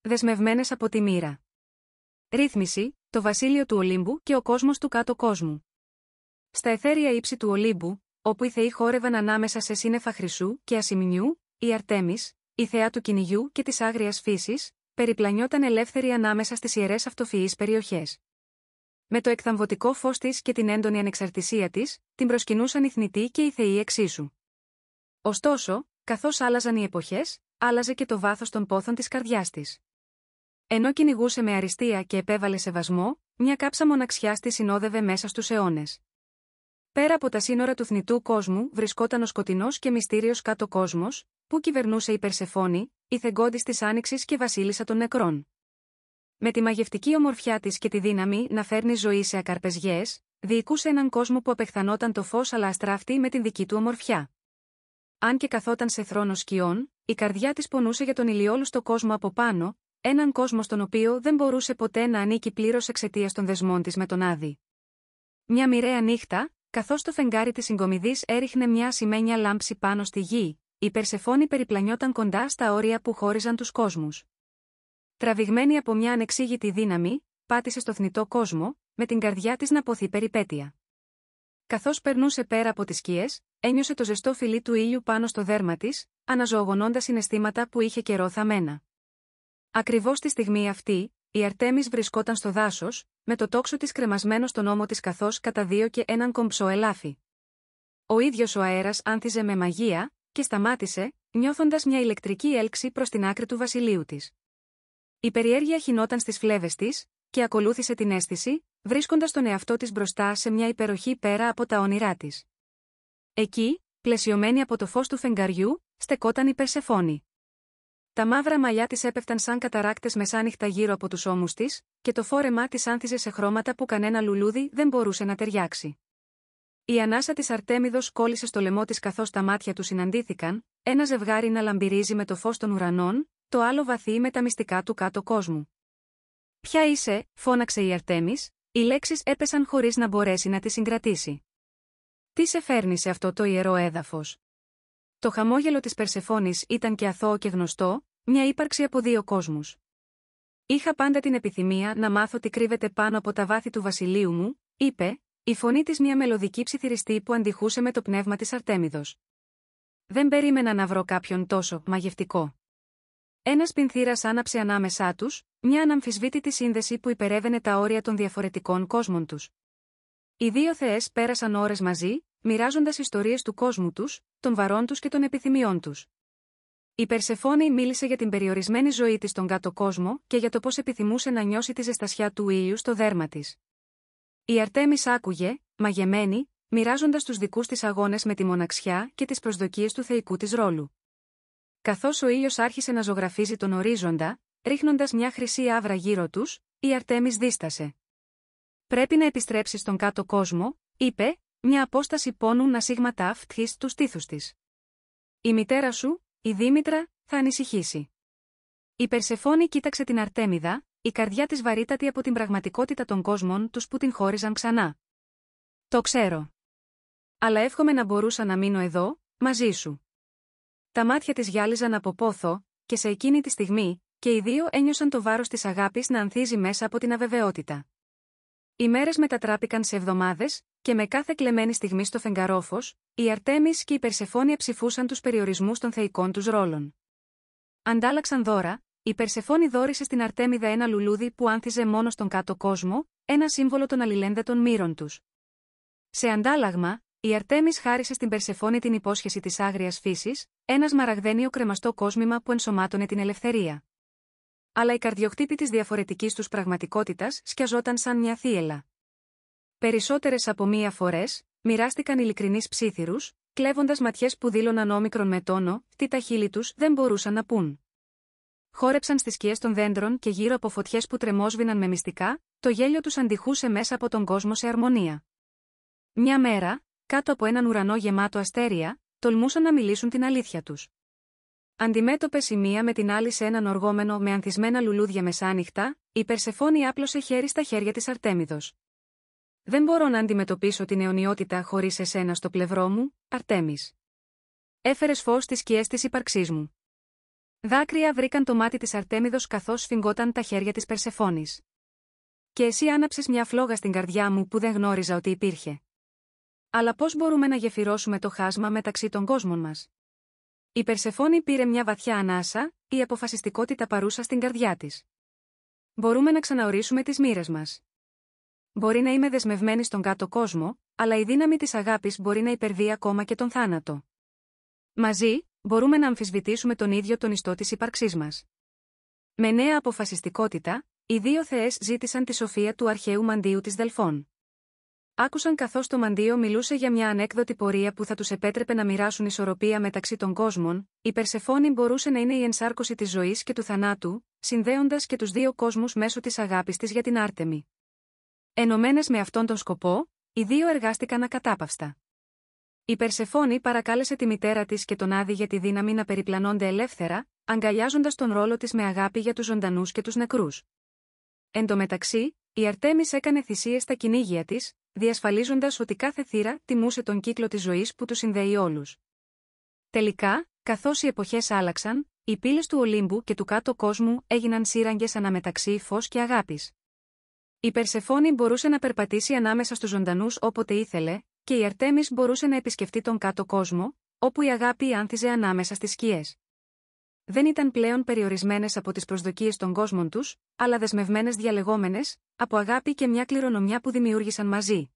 δεσμευμένες από τη μοίρα. Ρύθμιση, το βασίλειο του Ολύμπου και ο κόσμος του κάτω κόσμου. Στα αιθέρια ύψη του Ολύμπου, όπου οι θεοί χόρευαν ανάμεσα σε σύννεφα χρυσού και ασημινιού, η Αρτέμις, η θεά του κυνηγιού και της άγριας φύσης, περιπλανιόταν ελεύθερη ανάμεσα στις ιερές αυτοφυείς περιοχές. Με το εκθαμβωτικό φως της και την έντονη ανεξαρτησία της, την προσκυνούσαν οι θνητοί και οι θεοί εξίσου. Ωστόσο, καθώς άλλαζαν οι εποχές, άλλαζε και το βάθος των πόθων της καρδιάς της. Ενώ κυνηγούσε με αριστεία και επέβαλε σεβασμό, μια κάψα μοναξιάς τη συνόδευε μέσα στους αιώνες. Πέρα από τα σύνορα του θνητού κόσμου βρισκόταν ο σκοτεινός και μυστήριος κάτω κόσμος, που κυβερνούσε η Περσεφόνη, η θεγκόντης της Άνοιξης και βασίλισσα των νεκρών. Με τη μαγευτική ομορφιά της και τη δύναμη να φέρνει ζωή σε ακαρπές γέες, διοικούσε έναν κόσμο που απεχθανόταν το φως αλλά αστράφτη με την δική του ομορφιά. Αν και καθόταν σε θρόνο σκιών, η καρδιά της πονούσε για τον ηλιόλουστο κόσμο από πάνω, έναν κόσμο στον οποίο δεν μπορούσε ποτέ να ανήκει πλήρως εξαιτίας των δεσμών της με τον Άδη. Μια μοιραία νύχτα, καθώς το φεγγάρι της συγκομιδής έριχνε μια ασημένια λάμψη πάνω στη γη, η Περσεφόνη περιπλανιόταν κοντά στα όρια που χώριζαν τους κόσμους. Τραβηγμένη από μια ανεξήγητη δύναμη, πάτησε στο θνητό κόσμο, με την καρδιά της να ποθεί περιπέτεια. Καθώς περνούσε πέρα από τις σκιές, ένιωσε το ζεστό φιλί του ήλιου πάνω στο δέρμα της, αναζωογονώντας συναισθήματα που είχε καιρό θαμμένα. Ακριβώς τη στιγμή αυτή, η Αρτέμις βρισκόταν στο δάσος, με το τόξο της κρεμασμένο στον ώμο της καθώς καταδίωκε έναν κομψό ελάφι. Ο ίδιος ο αέρας άνθιζε με μαγεία, και σταμάτησε, νιώθοντας μια ηλεκτρική έλξη προς την άκρη του βασιλείου της. Η περιέργεια χυνόταν στις φλέβες της, και ακολούθησε την αίσθηση, βρίσκοντας τον εαυτό της μπροστά σε μια υπεροχή πέρα από τα όνειρά της. Εκεί, πλαισιωμένη από το φως του φεγγαριού, στεκόταν η Περσεφόνη. Τα μαύρα μαλλιά της έπεφταν σαν καταράκτες μεσάνυχτα γύρω από τους ώμους της, και το φόρεμά της άνθιζε σε χρώματα που κανένα λουλούδι δεν μπορούσε να ταιριάξει. Η ανάσα της Αρτέμιδος κόλλησε στο λαιμό της καθώς τα μάτια του συναντήθηκαν, ένα ζευγάρι να λαμπυρίζει με το φως των ουρανών, το άλλο βαθύ με τα μυστικά του κάτω κόσμου. «Ποια είσαι?» φώναξε η Αρτέμις, οι λέξεις έπεσαν χωρίς να μπορέσει να τη συγκρατήσει. «Τι σε φέρνει σε αυτό το ιερό έδαφος?» Το χαμόγελο της Περσεφόνης ήταν και αθώο και γνωστό, μια ύπαρξη από δύο κόσμους. «Είχα πάντα την επιθυμία να μάθω τι κρύβεται πάνω από τα βάθη του βασιλείου μου», είπε, η φωνή της μια μελωδική ψιθυριστή που αντιχούσε με το πνεύμα της Αρτέμιδος. «Δεν περίμενα να βρω κάποιον τόσο μαγευτικό». Ένας πινθύρας άναψε ανάμεσά τους, μια αναμφισβήτητη σύνδεση που υπερέβαινε τα όρια των διαφορετικών κόσμων τους. Οι δύο θεές πέρασαν ώρες μαζί, μοιράζοντας ιστορίες του κόσμου τους, των βαρών τους και των επιθυμιών τους. Η Περσεφόνη μίλησε για την περιορισμένη ζωή της στον κάτω κόσμο και για το πώς επιθυμούσε να νιώσει τη ζεστασιά του ήλιου στο δέρμα της. Η Αρτέμις άκουγε, μαγεμένη, μοιράζοντας τους δικούς της αγώνες με τη μοναξιά και τις προσδοκίες του θεϊκού της ρόλου. Καθώς ο ήλιος άρχισε να ζωγραφίζει τον ορίζοντα, ρίχνοντας μια χρυσή άβρα γύρω τους, η Αρτέμις δίστασε. «Πρέπει να επιστρέψεις στον κάτω κόσμο», είπε, μια απόσταση πόνου να σίγματα φτύχει στους στήθους της. «Η μητέρα σου, η Δήμητρα, θα ανησυχήσει». Η Περσεφόνη κοίταξε την Αρτέμιδα, η καρδιά της βαρύτατη από την πραγματικότητα των κόσμων τους που την χώριζαν ξανά. «Το ξέρω. Αλλά εύχομαι να μπορούσα να μείνω εδώ, μαζί σου». Τα μάτια της γυάλιζαν από πόθο, και σε εκείνη τη στιγμή, και οι δύο ένιωσαν το βάρος της αγάπης να ανθίζει μέσα από την αβεβαιότητα. Οι μέρες μετατράπηκαν σε εβδομάδες, και με κάθε κλεμμένη στιγμή στο φεγγαρόφος, η Αρτέμις και η Περσεφόνη ψηφούσαν τους περιορισμούς των θεϊκών τους ρόλων. Αντάλλαξαν δώρα, η Περσεφόνη δώρισε στην Αρτέμιδα ένα λουλούδι που άνθιζε μόνο στον κάτω κόσμο, ένα σύμβολο των αλληλένδετων μοίρων τους. Σε αντάλλαγμα, η Αρτέμις χάρισε στην Περσεφόνη την υπόσχεση της άγριας φύσης, ένα σμαραγδένιο κρεμαστό κόσμημα που ενσωμάτωνε την ελευθερία. Αλλά η καρδιοχτύπη της διαφορετικής τους πραγματικότητας σκιαζόταν σαν μια θύελλα. Περισσότερες από μία φορές, μοιράστηκαν ειλικρινείς ψίθυρους, κλέβοντας ματιές που δήλωναν όμικρον με τόνο, τι τα χείλη τους δεν μπορούσαν να πούν. Χόρεψαν στις σκιές των δέντρων και γύρω από φωτιές που τρεμόσβηναν με μυστικά, το γέλιο τους αντιχούσε μέσα από τον κόσμο σε αρμονία. Μια μέρα, κάτω από έναν ουρανό γεμάτο αστέρια, τολμούσαν να μιλήσουν την αλήθεια τους. Αντιμέτωπες η μία με την άλλη σε έναν οργόμενο με ανθισμένα λουλούδια μεσάνυχτα, η Περσεφόνη άπλωσε χέρι στα χέρια της Αρτέμιδος. «Δεν μπορώ να αντιμετωπίσω την αιωνιότητα χωρίς εσένα στο πλευρό μου, Αρτέμις. Έφερες φως στις σκιές της ύπαρξής μου. Δάκρυα βρήκαν το μάτι της Αρτέμιδος καθώς σφιγγόταν τα χέρια της Περσεφόνης. Και εσύ άναψες μια φλόγα στην καρδιά μου που δεν γνώριζα ότι υπήρχε. Αλλά πώς μπορούμε να γεφυρώσουμε το χάσμα μεταξύ των κόσμων μας? Η Περσεφόνη πήρε μια βαθιά ανάσα, η αποφασιστικότητα παρούσα στην καρδιά της. Μπορούμε να ξαναορίσουμε τις μοίρες μας. Μπορεί να είμαι δεσμευμένη στον κάτω κόσμο, αλλά η δύναμη της αγάπης μπορεί να υπερβεί ακόμα και τον θάνατο. Μαζί, μπορούμε να αμφισβητήσουμε τον ίδιο τον ιστό της ύπαρξής μας. Με νέα αποφασιστικότητα, οι δύο θεές ζήτησαν τη σοφία του αρχαίου μαντείου της Δελφών. Άκουσαν καθώς το μαντείο μιλούσε για μια ανέκδοτη πορεία που θα τους επέτρεπε να μοιράσουν ισορροπία μεταξύ των κόσμων. Η Περσεφόνη μπορούσε να είναι η ενσάρκωση της ζωής και του θανάτου, συνδέοντας και τους δύο κόσμους μέσω της αγάπης της για την Άρτεμη. Ενωμένες με αυτόν τον σκοπό, οι δύο εργάστηκαν ακατάπαυστα. Η Περσεφόνη παρακάλεσε τη μητέρα της και τον Άδη για τη δύναμη να περιπλανώνται ελεύθερα, αγκαλιάζοντας τον ρόλο της με αγάπη για τους ζωντανούς και τους νεκρούς. Εν τω μεταξύ, η Αρτέμις έκανε θυσίες στα κυνήγια της, διασφαλίζοντας ότι κάθε θύρα τιμούσε τον κύκλο της ζωής που τους συνδέει όλους. Τελικά, καθώς οι εποχές άλλαξαν, οι πύλες του Ολύμπου και του κάτω κόσμου έγιναν σύραγγες αναμεταξύ φως και αγάπης. Η Περσεφόνη μπορούσε να περπατήσει ανάμεσα στους ζωντανούς όποτε ήθελε, και η Αρτέμις μπορούσε να επισκεφτεί τον κάτω κόσμο, όπου η αγάπη άνθιζε ανάμεσα στις σκιές. Δεν ήταν πλέον περιορισμένες από τις προσδοκίες των κόσμων τους, αλλά δεσμευμένες διαλεγόμενες, από αγάπη και μια κληρονομιά που δημιούργησαν μαζί.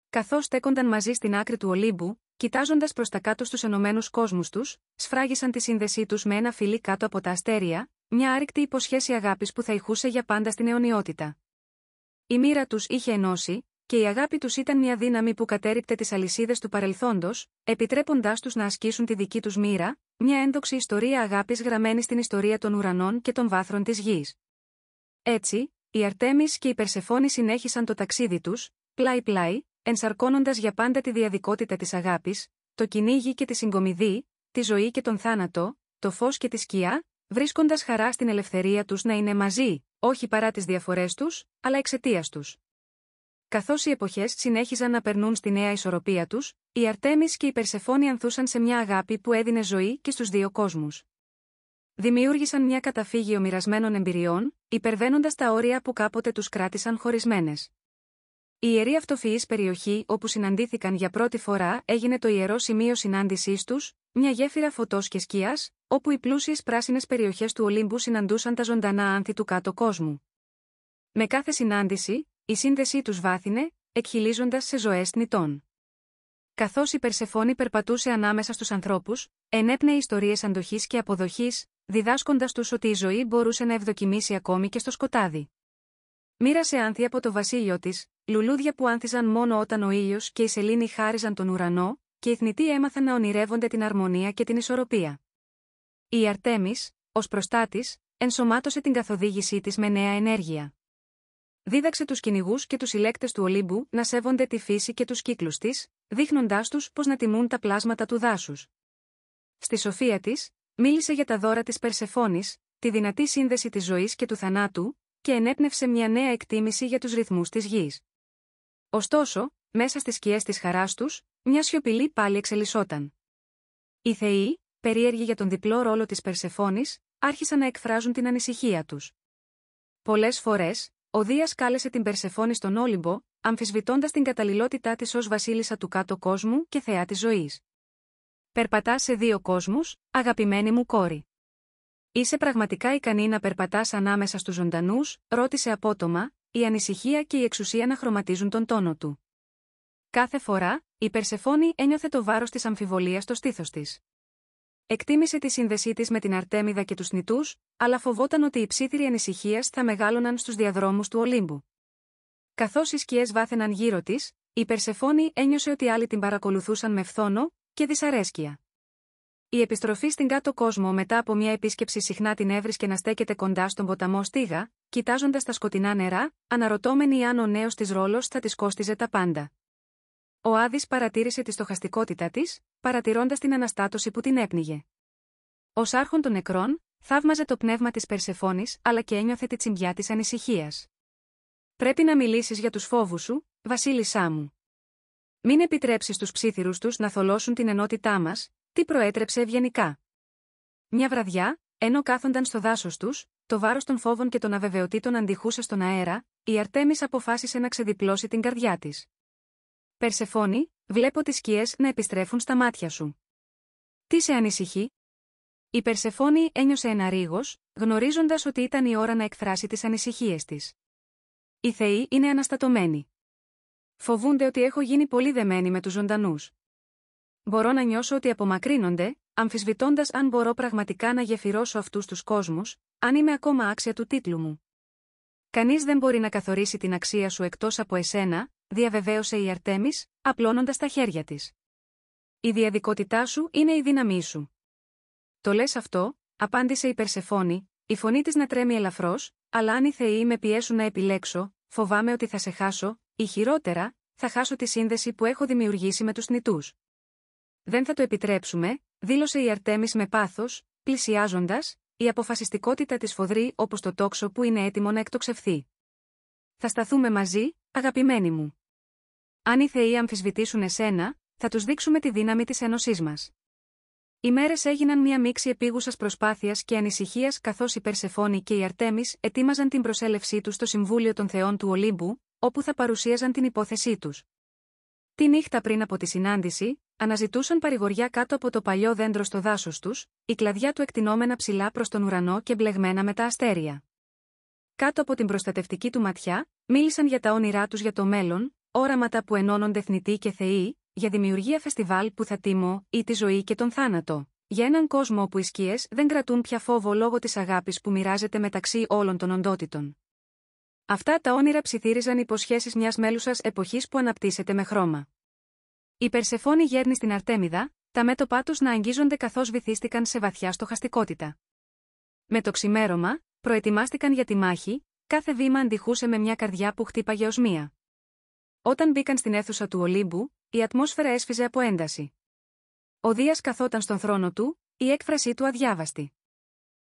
Καθώς στέκονταν μαζί στην άκρη του Ολύμπου, κοιτάζοντας προς τα κάτω στους ενωμένους κόσμους τους, σφράγισαν τη σύνδεσή τους με ένα φιλί κάτω από τα αστέρια, μια άρρηκτη υποσχέση αγάπης που θα ηχούσε για πάντα στην αιωνιότητα. Η μοίρα τους είχε ενώσει, και η αγάπη τους ήταν μια δύναμη που κατέρριπτε τις αλυσίδες του παρελθόντος, επιτρέποντάς τους να ασκήσουν τη δική τους μοίρα, μια ένδοξη ιστορία αγάπης γραμμένη στην ιστορία των ουρανών και των βάθρων της γης. Έτσι, η Αρτέμις και η Περσεφόνη συνέχισαν το ταξίδι τους, πλάι-πλάι, ενσαρκώνοντας για πάντα τη διαδικότητα της αγάπης, το κυνήγι και τη συγκομιδή, τη ζωή και τον θάνατο, το φως και τη σκιά, βρίσκοντας χαρά στην ελευθερία τους να είναι μαζί, όχι παρά τις διαφορές τους, αλλά εξαιτίας τους. Καθώς οι εποχές συνέχιζαν να περνούν στη νέα ισορροπία τους, η Αρτέμις και η Περσεφόνη ανθούσαν σε μια αγάπη που έδινε ζωή και στους δύο κόσμους. Δημιούργησαν μια καταφύγιο μοιρασμένων εμπειριών, υπερβαίνοντας τα όρια που κάποτε τους κράτησαν χωρισμένες. Η ιερή αυτοφυής περιοχή όπου συναντήθηκαν για πρώτη φορά έγινε το ιερό σημείο συνάντησής τους, μια γέφυρα φωτός και σκιάς, όπου οι πλούσιες πράσινες περιοχές του Ολύμπου συναντούσαν τα ζωντανά άνθη του κάτω κόσμου. Με κάθε συνάντηση, η σύνδεσή τους βάθινε, εκχυλίζοντας σε ζωές θνητών. Καθώς η Περσεφόνη περπατούσε ανάμεσα στους ανθρώπους, ενέπνεε ιστορίες αντοχής και αποδοχής, διδάσκοντας τους ότι η ζωή μπορούσε να ευδοκιμήσει ακόμη και στο σκοτάδι. Μοίρασε άνθη από το βασίλειο της, λουλούδια που άνθιζαν μόνο όταν ο ήλιος και η σελήνη χάριζαν τον ουρανό, και οι θνητοί έμαθαν να ονειρεύονται την αρμονία και την ισορροπία. Η Αρτέμις, ως προστάτης, ενσωμάτωσε την καθοδήγησή της με νέα ενέργεια. Δίδαξε τους κυνηγούς και τους συλλέκτες του Ολύμπου να σέβονται τη φύση και τους κύκλους της, δείχνοντάς τους πώς να τιμούν τα πλάσματα του δάσους. Στη σοφία της, μίλησε για τα δώρα της Περσεφόνης, τη δυνατή σύνδεση της ζωής και του θανάτου, και ενέπνευσε μια νέα εκτίμηση για τους ρυθμούς της γης. Ωστόσο, μέσα στις σκιές της χαράς τους, μια σιωπηλή πάλι εξελισσόταν. Οι θεοί, περίεργοι για τον διπλό ρόλο της Περσεφόνης, άρχισαν να εκφράζουν την ανησυχία τους. Πολλές φορές, ο Δίας κάλεσε την Περσεφόνη στον Όλυμπο, αμφισβητώντας την καταλληλότητά της ως βασίλισσα του κάτω κόσμου και θεά της ζωής. «Περπατάς σε δύο κόσμους, αγαπημένη μου κόρη. Είσαι πραγματικά ικανή να περπατάς ανάμεσα στους ζωντανούς?» ρώτησε απότομα, η ανησυχία και η εξουσία να χρωματίζουν τον τόνο του. Κάθε φορά, η Περσεφόνη ένιωθε το βάρος της αμφιβολίας στο στήθος της. Εκτίμησε τη σύνδεσή της με την Αρτέμιδα και τους θνητούς, αλλά φοβόταν ότι οι ψίθυροι ανησυχίας θα μεγάλωναν στους διαδρόμους του Ολύμπου. Καθώς οι σκιές βάθαιναν γύρω της, η Περσεφόνη ένιωσε ότι άλλοι την παρακολουθούσαν με φθόνο και δυσαρέσκεια. Η επιστροφή στην κάτω κόσμο μετά από μια επίσκεψη συχνά την έβρισκε να στέκεται κοντά στον ποταμό Στίγα, κοιτάζοντας τα σκοτεινά νερά, αναρωτώμενη αν ο νέος της ρόλος θα της κόστιζε τα πάντα. Ο Άδης παρατήρησε τη στοχαστικότητα της, παρατηρώντας την αναστάτωση που την έπνιγε. Ως άρχον των νεκρών, θαύμαζε το πνεύμα της Περσεφόνης, αλλά και ένιωθε τη τσιμπιά της ανησυχίας. «Πρέπει να μιλήσεις για τους φόβους σου, βασίλισσά μου. Μην επιτρέψεις τους ψίθυρους τους να θολώσουν την ενότητά μας», τι προέτρεψε ευγενικά. Μια βραδιά, Ενώ κάθονταν στο δάσος τους, το βάρος των φόβων και των αβεβαιοτήτων αντιχούσε στον αέρα, η Αρτέμις αποφάσισε να ξεδιπλώσει την καρδιά της. Περσεφόνη, βλέπω τις σκιές να επιστρέφουν στα μάτια σου. Τι σε ανησυχεί? Η Περσεφόνη ένιωσε ένα ρίγος, γνωρίζοντας ότι ήταν η ώρα να εκφράσει τις ανησυχίες της. Οι θεοί είναι αναστατωμένοι. Φοβούνται ότι έχω γίνει πολύ δεμένη με τους ζωντανούς. Μπορώ να νιώσω ότι απομακρύνονται, αμφισβητώντας αν μπορώ πραγματικά να γεφυρώσω αυτούς τους κόσμους, αν είμαι ακόμα άξια του τίτλου μου. Κανείς δεν μπορεί να καθορίσει την αξία σου εκτός από εσένα, διαβεβαίωσε η Αρτέμις, απλώνοντας τα χέρια της. Η διαδικότητά σου είναι η δύναμή σου. Το λες αυτό, απάντησε η Περσεφόνη, η φωνή της να τρέμει ελαφρώς, αλλά αν οι θεοί με πιέσουν να επιλέξω, φοβάμαι ότι θα σε χάσω, ή χειρότερα, θα χάσω τη σύνδεση που έχω δημιουργήσει με τους θνητούς. Δεν θα το επιτρέψουμε, δήλωσε η Αρτέμις με πάθος, πλησιάζοντας, η αποφασιστικότητα της φοδρή όπως το τόξο που είναι έτοιμο να εκτοξευθεί. Θα σταθούμε μαζί, αγαπημένοι μου. Αν οι θεοί αμφισβητήσουν εσένα, θα τους δείξουμε τη δύναμη της ένωσής μας. Οι μέρες έγιναν μια μίξη επίγουσας προσπάθειας και ανησυχίας καθώς η Περσεφόνη και η Αρτέμις ετοίμαζαν την προσέλευσή τους στο Συμβούλιο των Θεών του Ολύμπου, όπου θα παρουσίαζαν την υπόθεσή τους. Τη νύχτα πριν από τη συνάντηση, αναζητούσαν παρηγοριά κάτω από το παλιό δέντρο στο δάσος τους, η κλαδιά του εκτινόμενα ψηλά προς τον ουρανό και μπλεγμένα με τα αστέρια. Κάτω από την προστατευτική του ματιά, μίλησαν για τα όνειρά τους για το μέλλον, όραματα που ενώνονται θνητοί και θεοί, για δημιουργία φεστιβάλ που θα τιμώ, ή τη ζωή και τον θάνατο. Για έναν κόσμο όπου οι σκιές δεν κρατούν πια φόβο λόγω της αγάπης που μοιράζεται μεταξύ όλων των οντότητων. Αυτά τα όνειρα ψιθύριζαν υποσχέσεις μιας μέλουσας εποχής που αναπτύσσεται με χρώμα. Η Περσεφόνη γέρνει στην Αρτέμιδα, τα μέτωπά τους να αγγίζονται καθώς βυθίστηκαν σε βαθιά στοχαστικότητα. Με το ξημέρωμα, προετοιμάστηκαν για τη μάχη, κάθε βήμα αντιχούσε με μια καρδιά που χτύπαγε ως μία. Όταν μπήκαν στην αίθουσα του Ολύμπου, η ατμόσφαιρα έσφιζε από ένταση. Ο Δίας καθόταν στον θρόνο του, η έκφρασή του αδιάβαστη.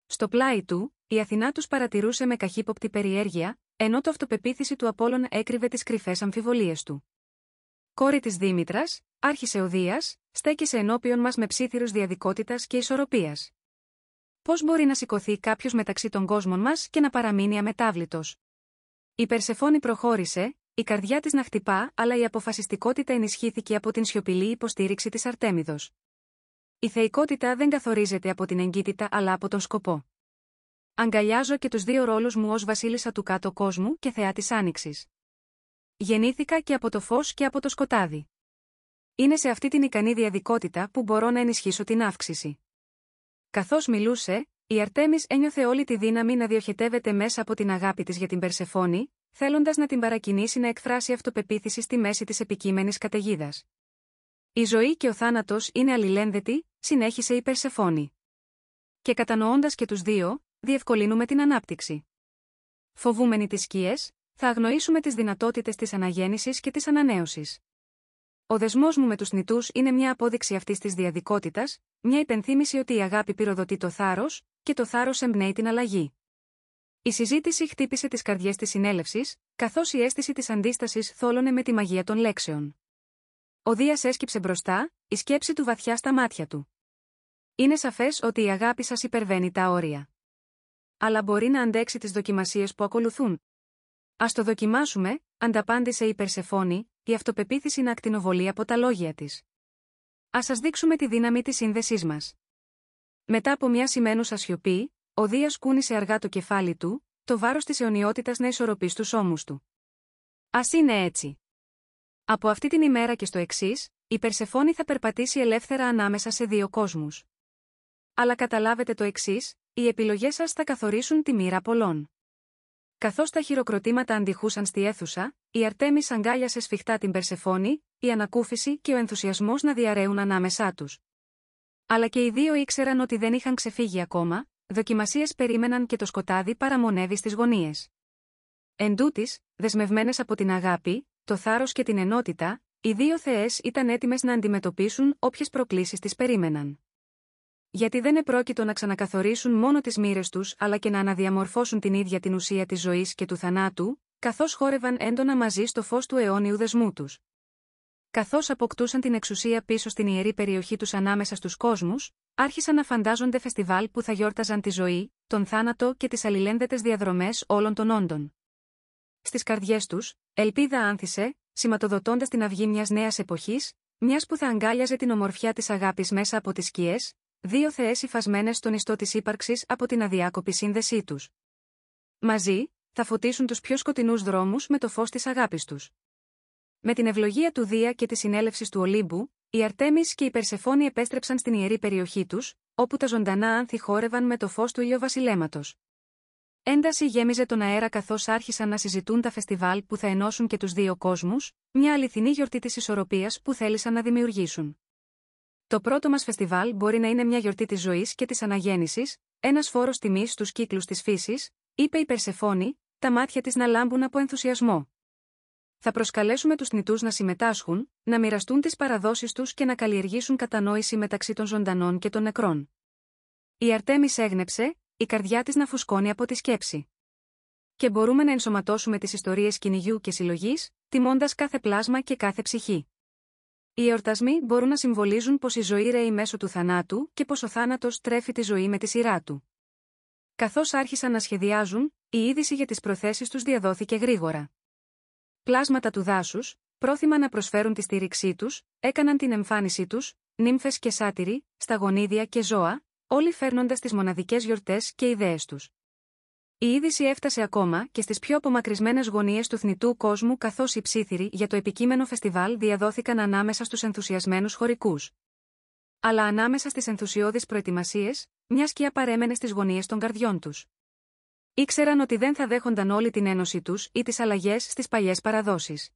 Στο πλάι του, η Αθηνά τους παρατηρούσε με καχύποπτη περιέργεια, ενώ το αυτοπεποίθηση του Απόλλωνα έκρυβε τις κρυφές αμφιβολίες του. Κόρη της Δήμητρας, άρχισε ο Δίας, στέκεσαι ενώπιον μας με ψίθυρους διαδικότητας και ισορροπίας. Πώς μπορεί να σηκωθεί κάποιος μεταξύ των κόσμων μας και να παραμείνει αμετάβλητος? Η Περσεφόνη προχώρησε, η καρδιά της να χτυπά, αλλά η αποφασιστικότητα ενισχύθηκε από την σιωπηλή υποστήριξη της Αρτέμιδος. Η θεϊκότητα δεν καθορίζεται από την εγκύτητα αλλά από τον σκοπό. Αγκαλιάζω και τους δύο ρόλους μου ως βασίλισσα του κάτω κόσμου και θεά της άνοιξης. Γεννήθηκα και από το φως και από το σκοτάδι. Είναι σε αυτή την ικανή διαδικότητα που μπορώ να ενισχύσω την αύξηση. Καθώς μιλούσε, η Αρτέμις ένιωθε όλη τη δύναμη να διοχετεύεται μέσα από την αγάπη της για την Περσεφόνη, θέλοντας να την παρακινήσει να εκφράσει αυτοπεποίθηση στη μέση της επικείμενης καταιγίδας. Η ζωή και ο θάνατος είναι αλληλένδετοι, συνέχισε η Περσεφόνη. Και κατανοώντας και τους δύο, διευκολύνουμε την ανάπτυξη. Φοβούμενοι τις σκιές, θα αγνοήσουμε τις δυνατότητες της αναγέννησης και της ανανέωσης. Ο δεσμός μου με τους θνητούς είναι μια απόδειξη αυτής της διαδικότητας, μια υπενθύμηση ότι η αγάπη πυροδοτεί το θάρρος, και το θάρρος εμπνέει την αλλαγή. Η συζήτηση χτύπησε τις καρδιές της συνέλευσης, καθώς η αίσθηση της αντίστασης θόλωνε με τη μαγεία των λέξεων. Ο Δίας έσκυψε μπροστά, η σκέψη του βαθιά στα μάτια του. Είναι σαφές ότι η αγάπη σας υπερβαίνει τα όρια. Αλλά μπορεί να αντέξει τις δοκιμασίες που ακολουθούν. Ας το δοκιμάσουμε, ανταπάντησε η Περσεφόνη, η αυτοπεποίθηση να ακτινοβολεί από τα λόγια της. Ας σας δείξουμε τη δύναμη της σύνδεσής μας. Μετά από μια σημαίνουσα σιωπή, ο Δίας κούνησε αργά το κεφάλι του, το βάρος της αιωνιότητας να ισορροπεί στους ώμους του. Ας είναι έτσι. Από αυτή την ημέρα και στο εξής, η Περσεφόνη θα περπατήσει ελεύθερα ανάμεσα σε δύο κόσμους. Αλλά καταλάβετε το εξής, οι επιλογές σας θα καθορίσουν τη μοίρα πολλών. Καθώς τα χειροκροτήματα αντιχούσαν στη αίθουσα, η Αρτέμις αγκάλιασε σφιχτά την Περσεφόνη, η ανακούφιση και ο ενθουσιασμός να διαρρέουν ανάμεσά τους. Αλλά και οι δύο ήξεραν ότι δεν είχαν ξεφύγει ακόμα, δοκιμασίες περίμεναν και το σκοτάδι παραμονεύει στις γωνίες. Εν τούτοις, δεσμευμένες από την αγάπη, το θάρρος και την ενότητα, οι δύο θεές ήταν έτοιμες να αντιμετωπίσουν όποιες προκλήσεις τις περίμεναν. Γιατί δεν επρόκειτο να ξανακαθορίσουν μόνο τις μοίρες τους αλλά και να αναδιαμορφώσουν την ίδια την ουσία της ζωής και του θανάτου, καθώς χόρευαν έντονα μαζί στο φως του αιώνιου δεσμού τους. Καθώς αποκτούσαν την εξουσία πίσω στην ιερή περιοχή τους ανάμεσα στους κόσμους, άρχισαν να φαντάζονται φεστιβάλ που θα γιόρταζαν τη ζωή, τον θάνατο και τις αλληλένδετες διαδρομές όλων των όντων. Στις καρδιές τους, ελπίδα άνθησε, σηματοδοτώντας την αυγή μιας νέας εποχής, μιας που θα αγκάλιαζε την ομορφιά της αγάπης μέσα από τις σκιές, δύο θεές υφασμένες στον ιστό της ύπαρξης από την αδιάκοπη σύνδεσή τους. Μαζί, θα φωτίσουν τους πιο σκοτεινούς δρόμους με το φως της αγάπης τους. Με την ευλογία του Δία και τη συνέλευση του Ολύμπου, οι Αρτέμις και οι Περσεφόνη επέστρεψαν στην ιερή περιοχή τους, όπου τα ζωντανά άνθη χόρευαν με το φως του ηλιοβασιλέματος. Ένταση γέμιζε τον αέρα καθώς άρχισαν να συζητούν τα φεστιβάλ που θα ενώσουν και τους δύο κόσμους, μια αληθινή γιορτή της ισορροπίας που θέλησαν να δημιουργήσουν. Το πρώτο μας φεστιβάλ μπορεί να είναι μια γιορτή της ζωής και της αναγέννησης, ένας φόρος τιμής στους κύκλους της φύσης, είπε η Περσεφόνη, τα μάτια της να λάμπουν από ενθουσιασμό. Θα προσκαλέσουμε τους θνητούς να συμμετάσχουν, να μοιραστούν τις παραδόσεις τους και να καλλιεργήσουν κατανόηση μεταξύ των ζωντανών και των νεκρών. Η Αρτέμις έγνεψε, η καρδιά της να φουσκώνει από τη σκέψη. Και μπορούμε να ενσωματώσουμε τις ιστορίες κυνηγιού και συλλογής, τιμώντας κάθε πλάσμα και κάθε ψυχή. Οι εορτασμοί μπορούν να συμβολίζουν πως η ζωή ρέει μέσω του θανάτου και πως ο θάνατος τρέφει τη ζωή με τη σειρά του. Καθώς άρχισαν να σχεδιάζουν, η είδηση για τις προθέσεις τους διαδόθηκε γρήγορα. Πλάσματα του δάσους, πρόθυμα να προσφέρουν τη στήριξή τους, έκαναν την εμφάνισή τους, νύμφες και σάτυροι, σταγονίδια και ζώα, όλοι φέρνοντας τις μοναδικές γιορτές και ιδέες τους. Η είδηση έφτασε ακόμα και στις πιο απομακρυσμένες γωνίες του θνητού κόσμου καθώς οι ψήθυροι για το επικείμενο φεστιβάλ διαδόθηκαν ανάμεσα στους ενθουσιασμένους χωρικούς. Αλλά ανάμεσα στις ενθουσιώδεις προετοιμασίες, μια σκιά παρέμενε στις γωνίες των καρδιών τους. Ήξεραν ότι δεν θα δέχονταν όλη την ένωση τους ή τις αλλαγές στις παλιές παραδόσεις.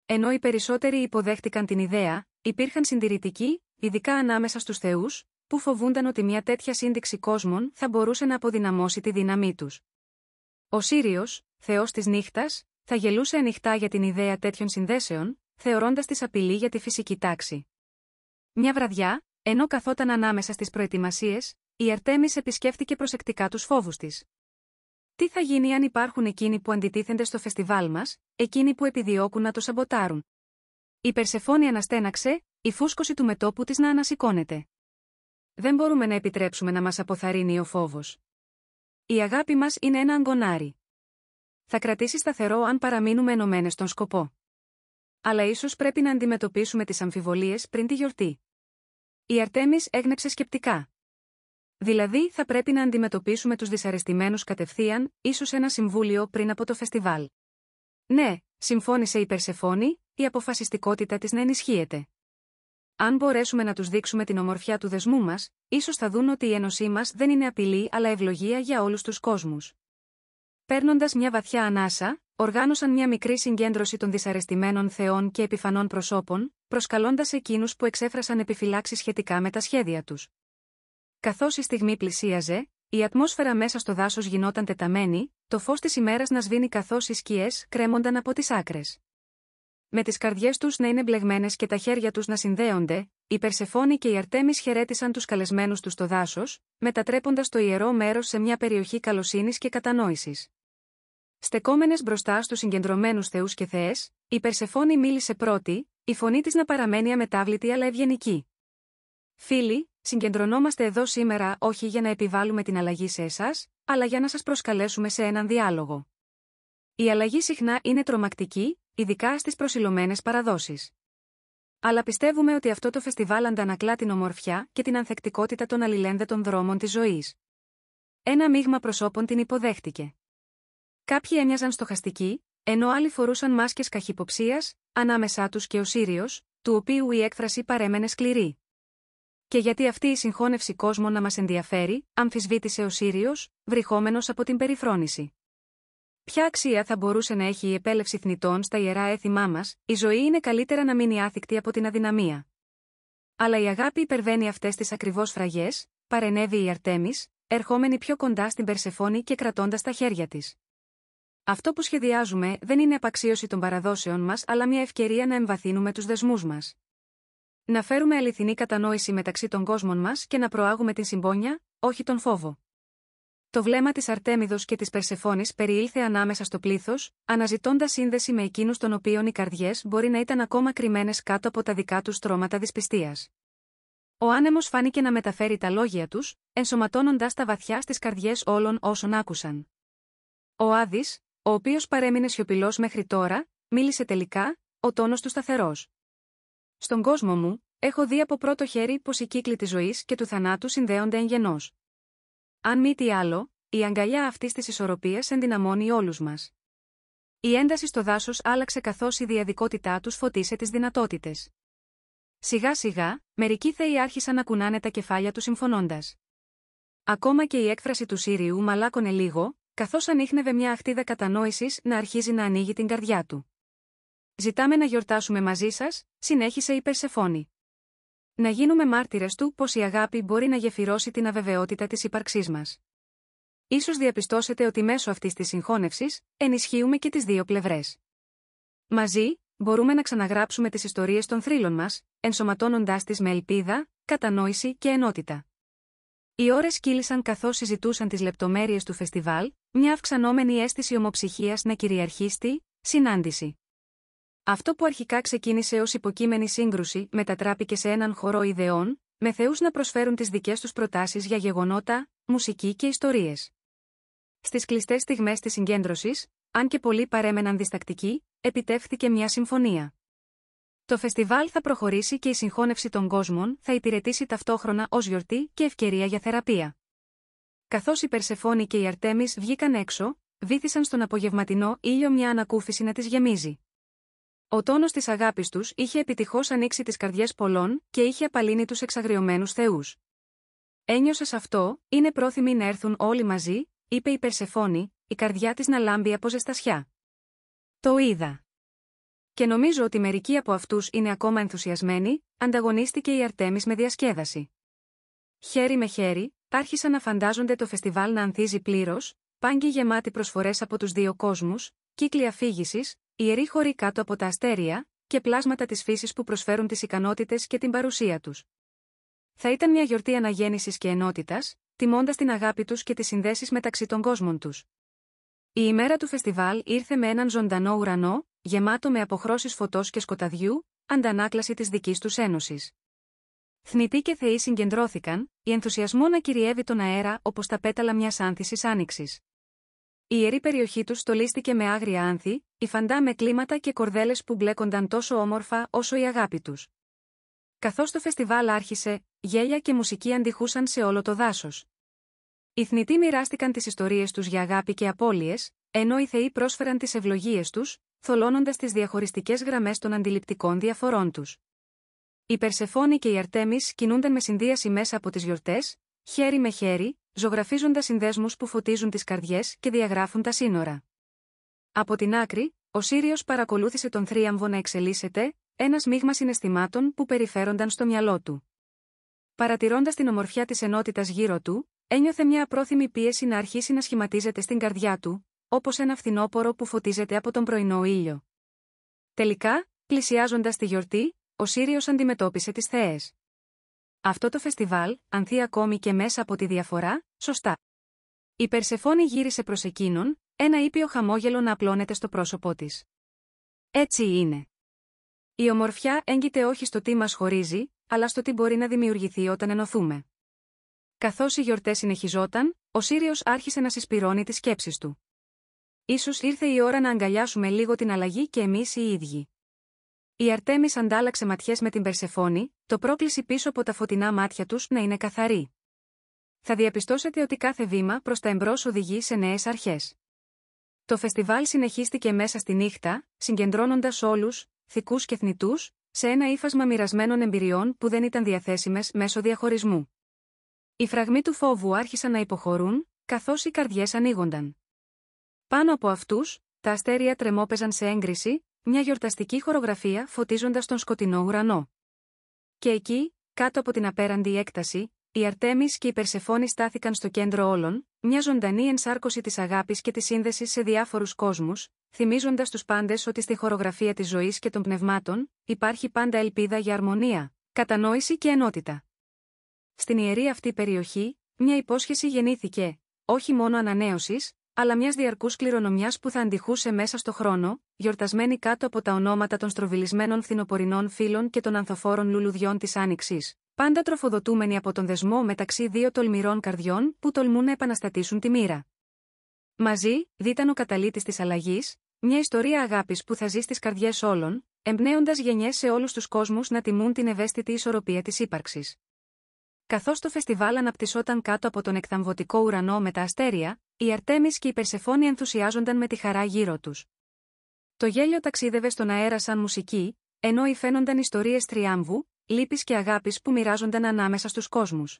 Ενώ οι περισσότεροι υποδέχτηκαν την ιδέα, υπήρχαν συντηρητικοί, ειδικά ανάμεσα στους θεούς, που φοβούνταν ότι μια τέτοια σύνδεξη κόσμων θα μπορούσε να αποδυναμώσει τη δύναμή τους. Ο Σύριος, θεός της νύχτας, θα γελούσε ανοιχτά για την ιδέα τέτοιων συνδέσεων, θεωρώντας τις απειλή για τη φυσική τάξη. Μια βραδιά, ενώ καθόταν ανάμεσα στις προετοιμασίες, η Αρτέμις επισκέφτηκε προσεκτικά τους φόβους της. Τι θα γίνει αν υπάρχουν εκείνοι που αντιτίθενται στο φεστιβάλ μας, εκείνοι που επιδιώκουν να το σαμποτάρουν? Η Περσεφόνη αναστέναξε, η φούσκωση του μετώπου της να ανασηκώνεται. Δεν μπορούμε να επιτρέψουμε να μας αποθαρρύνει ο φόβος. Η αγάπη μας είναι ένα αγκονάρι. Θα κρατήσει σταθερό αν παραμείνουμε ενωμένες στον σκοπό. Αλλά ίσως πρέπει να αντιμετωπίσουμε τις αμφιβολίες πριν τη γιορτή. Η Αρτέμις έγνεψε σκεπτικά. Δηλαδή θα πρέπει να αντιμετωπίσουμε τους δυσαρεστημένους κατευθείαν, ίσως ένα συμβούλιο πριν από το φεστιβάλ. Ναι, συμφώνησε η Περσεφόνη, η αποφασιστικότητα της να ενισχύεται. Αν μπορέσουμε να τους δείξουμε την ομορφιά του δεσμού μας, ίσως θα δουν ότι η ένωσή μας δεν είναι απειλή αλλά ευλογία για όλους τους κόσμους. Παίρνοντας μια βαθιά ανάσα, οργάνωσαν μια μικρή συγκέντρωση των δυσαρεστημένων θεών και επιφανών προσώπων, προσκαλώντας εκείνους που εξέφρασαν επιφυλάξεις σχετικά με τα σχέδια τους. Καθώς η στιγμή πλησίαζε, η ατμόσφαιρα μέσα στο δάσος γινόταν τεταμένη, το φως της ημέρας να σβήνει καθώς οι σκιές κρέμονταν από τις άκρες. Με τις καρδιές τους να είναι μπλεγμένες και τα χέρια τους να συνδέονται, η Περσεφόνη και η Αρτέμις χαιρέτησαν τους καλεσμένους τους στο δάσος, μετατρέποντας το ιερό μέρος σε μια περιοχή καλοσύνης και κατανόησης. Στεκόμενες μπροστά στους συγκεντρωμένους θεούς και θεές, η Περσεφόνη μίλησε πρώτη, η φωνή της να παραμένει αμετάβλητη αλλά ευγενική. Φίλοι, συγκεντρωνόμαστε εδώ σήμερα όχι για να επιβάλλουμε την αλλαγή σε εσάς, αλλά για να σας προσκαλέσουμε σε έναν διάλογο. Η αλλαγή συχνά είναι τρομακτική, ειδικά στις προσιλωμένες παραδόσεις. Αλλά πιστεύουμε ότι αυτό το φεστιβάλ αντανακλά την ομορφιά και την ανθεκτικότητα των αλληλένδετων δρόμων της ζωής. Ένα μείγμα προσώπων την υποδέχτηκε. Κάποιοι έμοιαζαν στοχαστικοί, ενώ άλλοι φορούσαν μάσκες καχυποψίας, ανάμεσά τους και ο Σύριος, του οποίου η έκφραση παρέμενε σκληρή. Και γιατί αυτή η συγχώνευση κόσμων να μας ενδιαφέρει, αμφισβήτησε ο Σύριος, βρυχόμενος από την περιφρόνηση. Ποια αξία θα μπορούσε να έχει η επέλευση θνητών στα ιερά έθιμά μας, η ζωή είναι καλύτερα να μείνει άθικτη από την αδυναμία. Αλλά η αγάπη υπερβαίνει αυτές τις ακριβώς φραγές, παρενέβη η Αρτέμις, ερχόμενη πιο κοντά στην Περσεφόνη και κρατώντας τα χέρια της. Αυτό που σχεδιάζουμε δεν είναι απαξίωση των παραδόσεων μας, αλλά μια ευκαιρία να εμβαθύνουμε τους δεσμούς μας. Να φέρουμε αληθινή κατανόηση μεταξύ των κόσμων μας και να προάγουμε την συμπόνια, όχι τον φόβο. το βλέμμα της Αρτέμιδος και της Περσεφόνης περιήλθε ανάμεσα στο πλήθος, αναζητώντας σύνδεση με εκείνους των οποίων οι καρδιές μπορεί να ήταν ακόμα κρυμμένες κάτω από τα δικά τους στρώματα δυσπιστίας. Ο άνεμος φάνηκε να μεταφέρει τα λόγια τους, ενσωματώνοντας τα βαθιά στις καρδιές όλων όσων άκουσαν. Ο Άδης, ο οποίος παρέμεινε σιωπηλός μέχρι τώρα, μίλησε τελικά, ο τόνος του σταθερός. Στον κόσμο μου, έχω δει από πρώτο χέρι πως οι κύκλοι της ζωής και του θανάτου συνδέονται εν γενός. Αν μη τι άλλο, η αγκαλιά αυτής της ισορροπίας ενδυναμώνει όλους μας. Η ένταση στο δάσος άλλαξε καθώς η διαδικότητά τους φωτίσε τις δυνατότητες. Σιγά σιγά, μερικοί θεοί άρχισαν να κουνάνε τα κεφάλια τους συμφωνώντας. Ακόμα και η έκφραση του Σύριου μαλάκωνε λίγο, καθώς ανίχνευε μια αχτίδα κατανόησης να αρχίζει να ανοίγει την καρδιά του. «Ζητάμε να γιορτάσουμε μαζί σας», συνέχισε η Περσεφόνη. «Να γίνουμε μάρτυρες του πως η αγάπη μπορεί να γεφυρώσει την αβεβαιότητα της ύπαρξής μας. Ίσως διαπιστώσετε ότι μέσω αυτής της συγχώνευσης, ενισχύουμε και τις δύο πλευρές. Μαζί, μπορούμε να ξαναγράψουμε τις ιστορίες των θρύλων μας, ενσωματώνοντάς τις με ελπίδα, κατανόηση και ενότητα». Οι ώρες κύλησαν καθώς συζητούσαν τις λεπτομέρειες του φεστιβάλ, μια αυξανόμενη αίσθηση ομοψυχίας να κυριαρχεί στη συνάντηση. Αυτό που αρχικά ξεκίνησε ως υποκείμενη σύγκρουση μετατράπηκε σε έναν χορό ιδεών, με θεούς να προσφέρουν τις δικές τους προτάσεις για γεγονότα, μουσική και ιστορίες. Στις κλειστές στιγμές της συγκέντρωσης, αν και πολλοί παρέμεναν διστακτικοί, επιτεύχθηκε μια συμφωνία. Το φεστιβάλ θα προχωρήσει και η συγχώνευση των κόσμων θα υπηρετήσει ταυτόχρονα ως γιορτή και ευκαιρία για θεραπεία. Καθώς η Περσεφόνη και η Αρτέμις βγήκαν έξω, βύθισαν στον απογευματινό ήλιο μια ανακούφιση να τις γεμίζει. Ο τόνος της αγάπης τους είχε επιτυχώς ανοίξει τις καρδιές πολλών και είχε απαλύνει τους εξαγριωμένους θεούς. «Ένιωσες αυτό, είναι πρόθυμοι να έρθουν όλοι μαζί», είπε η Περσεφόνη, η καρδιά της να λάμπει από ζεστασιά. «Το είδα. Και νομίζω ότι μερικοί από αυτούς είναι ακόμα ενθουσιασμένοι», ανταγωνίστηκε η Αρτέμις με διασκέδαση. Χέρι με χέρι, άρχισαν να φαντάζονται το φεστιβάλ να ανθίζει πλήρως, πάγκοι γεμάτοι προσφορές από τους δύο κόσμους, κύκλοι αφήγησης, ιεροί χωροί κάτω από τα αστέρια, και πλάσματα της φύσης που προσφέρουν τις ικανότητες και την παρουσία τους. Θα ήταν μια γιορτή αναγέννησης και ενότητας, τιμώντας την αγάπη τους και τις συνδέσεις μεταξύ των κόσμων τους. Η ημέρα του φεστιβάλ ήρθε με έναν ζωντανό ουρανό, γεμάτο με αποχρώσεις φωτός και σκοταδιού, αντανάκλαση της δικής τους ένωσης. Θνητοί και θεοί συγκεντρώθηκαν, η ενθουσιασμό να κυριεύει τον αέρα όπως τα πέταλα μιας άνθησης άνοιξης. Η ιερή περιοχή τους στολίστηκε με άγρια άνθη, υφαντά με κλίματα και κορδέλες που μπλέκονταν τόσο όμορφα όσο η αγάπη τους. Καθώς το φεστιβάλ άρχισε, γέλια και μουσική αντιχούσαν σε όλο το δάσος. Οι θνητοί μοιράστηκαν τις ιστορίες τους για αγάπη και απώλειες, ενώ οι θεοί πρόσφεραν τις ευλογίες τους, θολώνοντας τις διαχωριστικές γραμμές των αντιληπτικών διαφορών τους. Η Περσεφόνη και η Αρτέμις κινούνταν με συνδύαση μέσα από τις γιορτές, χέρι με χέρι, ζωγραφίζοντας συνδέσμους που φωτίζουν τις καρδιές και διαγράφουν τα σύνορα. Από την άκρη, ο Σύριος παρακολούθησε τον θρίαμβο να εξελίσσεται, ένας μείγμα συναισθημάτων που περιφέρονταν στο μυαλό του. Παρατηρώντας την ομορφιά της ενότητας γύρω του, ένιωθε μια απρόθυμη πίεση να αρχίσει να σχηματίζεται στην καρδιά του, όπως ένα φθινόπωρο που φωτίζεται από τον πρωινό ήλιο. Τελικά, πλησιάζοντας τη γιορτή, ο Σύριος αντιμετώπισε τις θεές. Αυτό το φεστιβάλ, ανθεί ακόμη και μέσα από τη διαφορά, σωστά. Η Περσεφόνη γύρισε προς εκείνον, ένα ήπιο χαμόγελο να απλώνεται στο πρόσωπό της. Έτσι είναι. Η ομορφιά έγκυται όχι στο τι μας χωρίζει, αλλά στο τι μπορεί να δημιουργηθεί όταν ενωθούμε. Καθώς οι γιορτές συνεχιζόταν, ο Σύριος άρχισε να συσπυρώνει τις σκέψεις του. Ίσως ήρθε η ώρα να αγκαλιάσουμε λίγο την αλλαγή και εμείς οι ίδιοι. Η Αρτέμις αντάλλαξε ματιές με την Περσεφόνη, το πρόκληση πίσω από τα φωτεινά μάτια τους να είναι καθαρή. Θα διαπιστώσετε ότι κάθε βήμα προς τα εμπρός οδηγεί σε νέες αρχές. Το φεστιβάλ συνεχίστηκε μέσα στη νύχτα, συγκεντρώνοντας όλους, θικούς και θνητούς, σε ένα ύφασμα μοιρασμένων εμπειριών που δεν ήταν διαθέσιμες μέσω διαχωρισμού. Οι φραγμοί του φόβου άρχισαν να υποχωρούν, καθώς οι καρδιές ανοίγονταν. Πάνω από αυτούς, τα αστέρια τρεμόπαιζαν σε έγκριση, μια γιορταστική χορογραφία φωτίζοντας τον σκοτεινό ουρανό. Και εκεί, κάτω από την απέραντη έκταση, η Αρτέμις και η Περσεφόνη στάθηκαν στο κέντρο όλων, μια ζωντανή ενσάρκωση της αγάπης και της σύνδεσης σε διάφορους κόσμους, θυμίζοντας τους πάντες ότι στη χορογραφία της ζωής και των πνευμάτων, υπάρχει πάντα ελπίδα για αρμονία, κατανόηση και ενότητα. Στην ιερή αυτή περιοχή, μια υπόσχεση γεννήθηκε. όχι μόνο ανανέωσης, αλλά μιας διαρκούς κληρονομιάς που θα αντιχούσε μέσα στο χρόνο, γιορτασμένη κάτω από τα ονόματα των στροβιλισμένων φθινοπορεινών φύλων και των ανθοφόρων λουλουδιών της Άνοιξης, πάντα τροφοδοτούμενοι από τον δεσμό μεταξύ δύο τολμηρών καρδιών που τολμούν να επαναστατήσουν τη μοίρα. Μαζί, δίτανο καταλήτης της αλλαγής, μια ιστορία αγάπης που θα ζει στις καρδιές όλων, εμπνέοντας γενιές σε όλους τους κόσμους να τιμούν την ευαίσθητη ισορροπία της ύπαρξης. Καθώς το φεστιβάλ αναπτυσσόταν κάτω από τον εκθαμβωτικό ουρανό με τα αστέρια, η Αρτέμις και η Περσεφόνη ενθουσιάζονταν με τη χαρά γύρω τους. Το γέλιο ταξίδευε στον αέρα σαν μουσική, ενώ υφαίνονταν ιστορίες τριάμβου, λύπης και αγάπης που μοιράζονταν ανάμεσα στους κόσμους.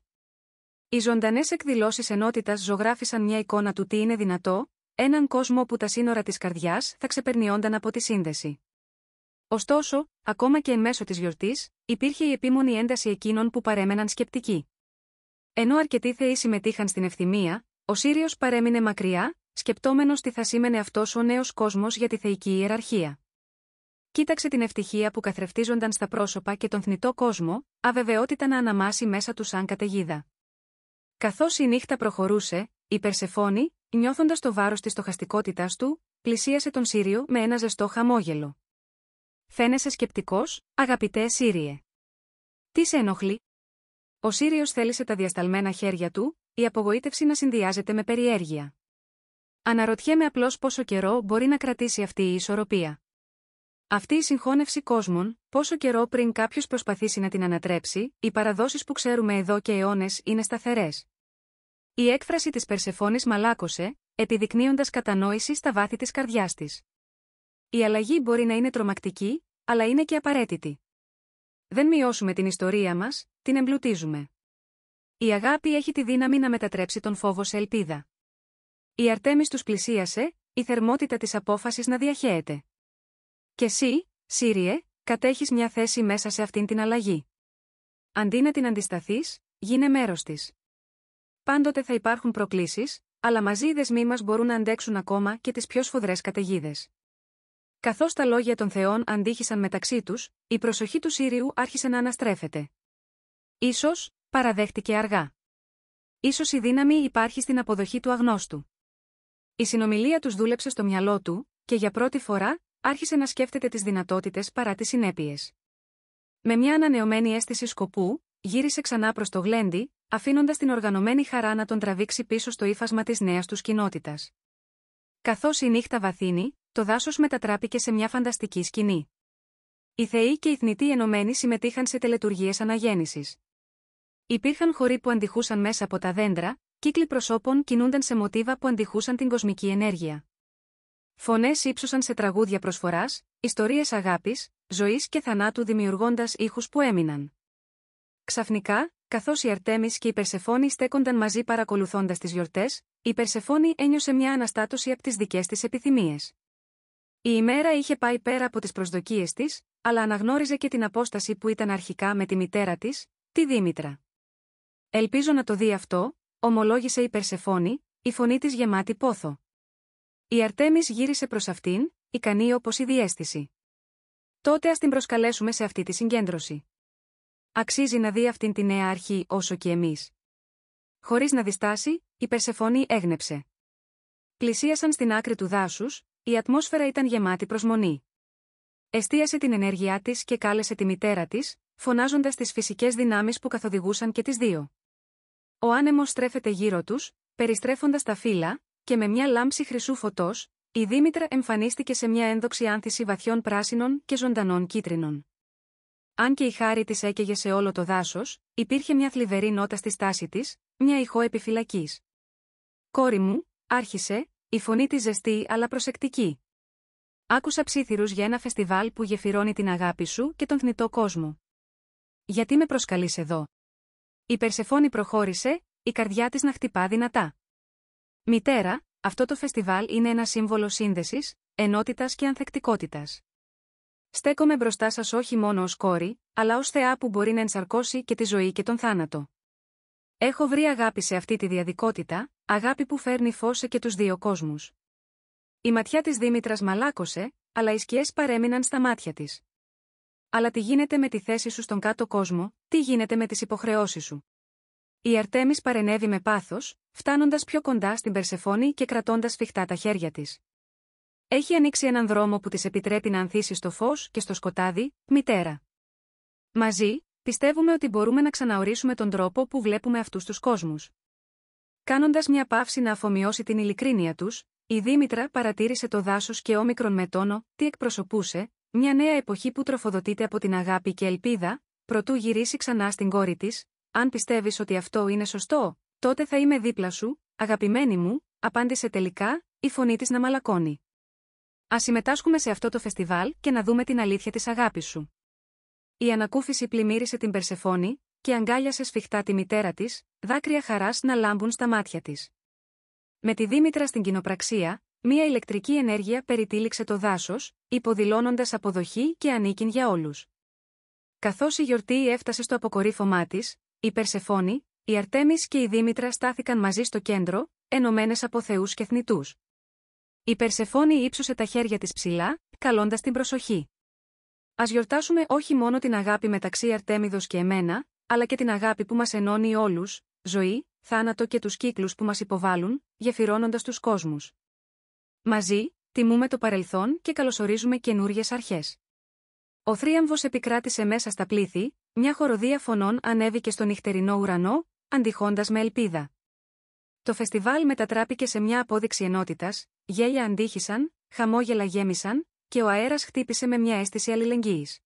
Οι ζωντανές εκδηλώσεις ενότητας ζωγράφισαν μια εικόνα του τι είναι δυνατό, έναν κόσμο όπου τα σύνορα της καρδιάς θα ξεπερνιόνταν από τη σύνδεση. Ωστόσο, ακόμα και εν μέσω της γιορτής, υπήρχε η επίμονη ένταση εκείνων που παρέμεναν σκεπτικοί. Ενώ αρκετοί θεοί συμμετείχαν στην ευθυμία, ο Σύριος παρέμεινε μακριά, σκεπτόμενος τι θα σήμαινε αυτός ο νέος κόσμος για τη θεϊκή ιεραρχία. Κοίταξε την ευτυχία που καθρεφτίζονταν στα πρόσωπα και τον θνητό κόσμο, αβεβαιότητα να αναμάσει μέσα του σαν καταιγίδα. Καθώς η νύχτα προχωρούσε, η Περσεφόνη, νιώθοντας το βάρος της στοχαστικότητάς του, πλησίασε τον Σύριο με ένα ζεστό χαμόγελο. «Φαίνεσαι σκεπτικός, αγαπητέ Σύριε. Τι σε ενοχλεί?» Ο Σύριος θέλησε τα διασταλμένα χέρια του, η απογοήτευση να συνδυάζεται με περιέργεια. «Αναρωτιέμαι απλώς πόσο καιρό μπορεί να κρατήσει αυτή η ισορροπία. Αυτή η συγχώνευση κόσμων, πόσο καιρό πριν κάποιος προσπαθήσει να την ανατρέψει, οι παραδόσεις που ξέρουμε εδώ και αιώνες είναι σταθερές». Η έκφραση της Περσεφόνης μαλάκωσε, επιδεικνύοντας κατανόηση στα βάθη της καρδιάς της. Η αλλαγή μπορεί να είναι τρομακτική, αλλά είναι και απαραίτητη. Δεν μειώσουμε την ιστορία μας, την εμπλουτίζουμε. Η αγάπη έχει τη δύναμη να μετατρέψει τον φόβο σε ελπίδα. Η Αρτέμις τους πλησίασε, η θερμότητα της απόφασης να διαχέεται. Και εσύ, Σύριε, κατέχεις μια θέση μέσα σε αυτήν την αλλαγή. Αντί να την αντισταθείς, γίνε μέρος της. Πάντοτε θα υπάρχουν προκλήσεις, αλλά μαζί οι δεσμοί μας μπορούν να αντέξουν ακόμα και τις πιο σφοδρές καταιγίδες. Καθώς τα λόγια των θεών αντίχησαν μεταξύ τους, η προσοχή του Σύριου άρχισε να αναστρέφεται. Ίσως, παραδέχτηκε αργά. Ίσως η δύναμη υπάρχει στην αποδοχή του αγνώστου. Η συνομιλία τους δούλεψε στο μυαλό του, και για πρώτη φορά, άρχισε να σκέφτεται τις δυνατότητες παρά τις συνέπειες. Με μια ανανεωμένη αίσθηση σκοπού, γύρισε ξανά προς το γλέντι, αφήνοντας την οργανωμένη χαρά να τον τραβήξει πίσω στο ύφασμα της νέας τους κοινότητας. Καθώς η νύχτα βαθύνει, το δάσος μετατράπηκε σε μια φανταστική σκηνή. Οι θεοί και οι θνητοί ενωμένοι συμμετείχαν σε τελετουργίες αναγέννησης. Υπήρχαν χοροί που αντιχούσαν μέσα από τα δέντρα, κύκλοι προσώπων κινούνταν σε μοτίβα που αντιχούσαν την κοσμική ενέργεια. Φωνές ύψωσαν σε τραγούδια προσφοράς, ιστορίες αγάπης, ζωής και θανάτου δημιουργώντας ήχους που έμειναν. Ξαφνικά, καθώς η Αρτέμις και η Περσεφόνη στέκονταν μαζί παρακολουθώντας τις γιορτές, η Περσεφόνη ένιωσε μια αναστάτωση από τις δικές της επιθυμίες. Η ημέρα είχε πάει πέρα από τις προσδοκίες της, αλλά αναγνώριζε και την απόσταση που ήταν αρχικά με τη μητέρα της, τη Δήμητρα. «Ελπίζω να το δει αυτό», ομολόγησε η Περσεφόνη, η φωνή της γεμάτη πόθο. Η Αρτέμις γύρισε προς αυτήν, ικανή όπως η διαίσθηση. «Τότε ας την προσκαλέσουμε σε αυτή τη συγκέντρωση. Αξίζει να δει αυτήν τη νέα αρχή όσο και εμείς». Χωρίς να διστάσει, η Περσεφόνη έγνεψε. Πλησίασαν στην άκρη του δάσους, η ατμόσφαιρα ήταν γεμάτη προσμονή. Εστίασε την ενέργειά της και κάλεσε τη μητέρα της, φωνάζοντας τις φυσικές δυνάμεις που καθοδηγούσαν και τις δύο. Ο άνεμος στρέφεται γύρω τους, περιστρέφοντας τα φύλλα, και με μια λάμψη χρυσού φωτός, η Δήμητρα εμφανίστηκε σε μια ένδοξη άνθηση βαθιών πράσινων και ζωντανών κίτρινων. Αν και η χάρη της έκαιγε σε όλο το δάσος, υπήρχε μια θλιβερή νότα στη στάση της, μια ηχό επιφυλακής. «Κόρη μου», άρχισε, η φωνή της ζεστή αλλά προσεκτική. «Άκουσα ψίθυρους για ένα φεστιβάλ που γεφυρώνει την αγάπη σου και τον θνητό κόσμο. Γιατί με προσκαλείς εδώ?» Η Περσεφόνη προχώρησε, η καρδιά της να χτυπά δυνατά. «Μητέρα, αυτό το φεστιβάλ είναι ένα σύμβολο σύνδεσης, ενότητας και ανθεκτικότητας. Στέκομαι μπροστά σας όχι μόνο ως κόρη, αλλά ως θεά που μπορεί να ενσαρκώσει και τη ζωή και τον θάνατο. Έχω βρει αγάπη σε αυτή τη διαδικότητα, αγάπη που φέρνει φως σε και τους δύο κόσμους». Η ματιά της Δήμητρας μαλάκωσε, αλλά οι σκιές παρέμειναν στα μάτια της. «Αλλά τι γίνεται με τη θέση σου στον κάτω κόσμο, τι γίνεται με τις υποχρεώσεις σου?» Η Αρτέμις παρενέβη με πάθος, φτάνοντας πιο κοντά στην Περσεφόνη και κρατώντας σφιχτά τα χέρια της. Έχει ανοίξει έναν δρόμο που της επιτρέπει να ανθίσει στο φως και στο σκοτάδι, μητέρα. Μαζί, πιστεύουμε ότι μπορούμε να ξαναορίσουμε τον τρόπο που βλέπουμε αυτούς τους κόσμους. Κάνοντας μια παύση να αφομοιώσει την ειλικρίνεια τους, η Δήμητρα παρατήρησε το δάσος και όμικρον με τόνο, τι εκπροσωπούσε, μια νέα εποχή που τροφοδοτείται από την αγάπη και ελπίδα, προτού γυρίσει ξανά στην κόρη της. Αν πιστεύεις ότι αυτό είναι σωστό, τότε θα είμαι δίπλα σου, αγαπημένη μου, απάντησε τελικά, η φωνή της να μαλακώνει. Ας συμμετάσχουμε σε αυτό το φεστιβάλ και να δούμε την αλήθεια της αγάπης σου. Η ανακούφιση πλημμύρισε την Περσεφόνη και αγκάλιασε σφιχτά τη μητέρα της, δάκρυα χαράς να λάμπουν στα μάτια της. Με τη Δήμητρα στην κοινοπραξία, μία ηλεκτρική ενέργεια περιτύλιξε το δάσος, υποδηλώνοντας αποδοχή και ανήκειν για όλους. Καθώς η γιορτή έφτασε στο αποκορύφωμά της, η Περσεφόνη, η Αρτέμις και η Δήμητρα στάθηκαν μαζί στο κέντρο, ενωμένες από θεούς και θνητούς. Η Περσεφόνη ύψωσε τα χέρια της ψηλά, καλώντας την προσοχή. Ας γιορτάσουμε όχι μόνο την αγάπη μεταξύ Αρτέμιδος και εμένα, αλλά και την αγάπη που μας ενώνει όλους, ζωή, θάνατο και τους κύκλους που μας υποβάλλουν, γεφυρώνοντας τους κόσμους. Μαζί, τιμούμε το παρελθόν και καλωσορίζουμε καινούριες αρχές. Ο θρίαμβος επικράτησε μέσα στα πλήθη, μια χοροδία φωνών ανέβηκε στο νυχτερινό ουρανό, αντιχώντας με ελπίδα. Το φεστιβάλ μετατράπηκε σε μια απόδειξη ενότητας, γέλια αντίχησαν, χαμόγελα γέμισαν, και ο αέρας χτύπησε με μια αίσθηση αλληλεγγύης.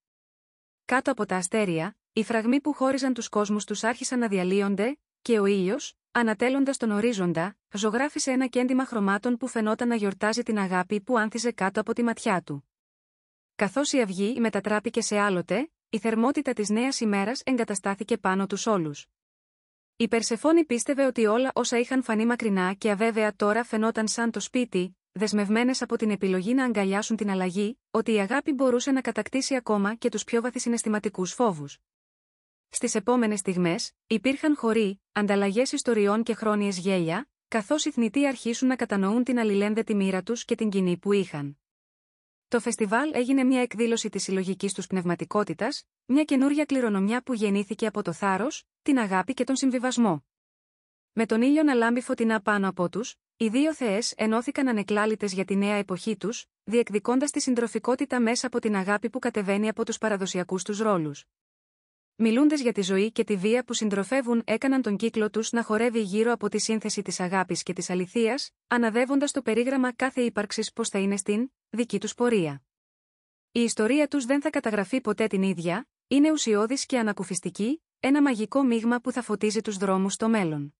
Κάτω από τα αστέρια, οι φραγμοί που χώριζαν τους κόσμους τους άρχισαν να διαλύονται, και ο ήλιος, ανατέλλοντας τον ορίζοντα, ζωγράφισε ένα κέντημα χρωμάτων που φαινόταν να γιορτάζει την αγάπη που άνθιζε κάτω από τη ματιά του. Καθώς η αυγή μετατράπηκε σε άλοτε, η θερμότητα της νέας ημέρας εγκαταστάθηκε πάνω τους όλους. Η Περσεφόνη πίστευε ότι όλα όσα είχαν φανεί μακρινά και αβέβαια τώρα φαινόταν σαν το σπίτι, δεσμευμένες από την επιλογή να αγκαλιάσουν την αλλαγή, ότι η αγάπη μπορούσε να κατακτήσει ακόμα και τους πιο βαθυσυναισθηματικούς φόβους. Στις επόμενες στιγμές, υπήρχαν χοροί, ανταλλαγές ιστοριών και χρόνιες γέλια, καθώς οι θνητοί αρχίσουν να κατανοούν την αλληλένδετη μοίρα τους και την κοινή που είχαν. Το φεστιβάλ έγινε μια εκδήλωση της συλλογικής τους πνευματικότητας, μια καινούρια κληρονομιά που γεννήθηκε από το θάρρος, την αγάπη και τον συμβιβασμό. Με τον ήλιο να λάμπει φωτεινά πάνω από τους, οι δύο θεές ενώθηκαν ανεκλάλητες για τη νέα εποχή τους, διεκδικώντας τη συντροφικότητα μέσα από την αγάπη που κατεβαίνει από τους παραδοσιακούς τους ρόλους. Μιλούντες για τη ζωή και τη βία που συντροφεύουν, έκαναν τον κύκλο τους να χορεύει γύρω από τη σύνθεση της αγάπης και της αληθείας, αναδεύοντας το περίγραμμα κάθε ύπαρξης πως θα είναι στην δική τους πορεία. Η ιστορία τους δεν θα καταγραφεί ποτέ την ίδια, είναι ουσιώδης και ανακουφιστική, ένα μαγικό μείγμα που θα φωτίζει τους δρόμους στο μέλλον.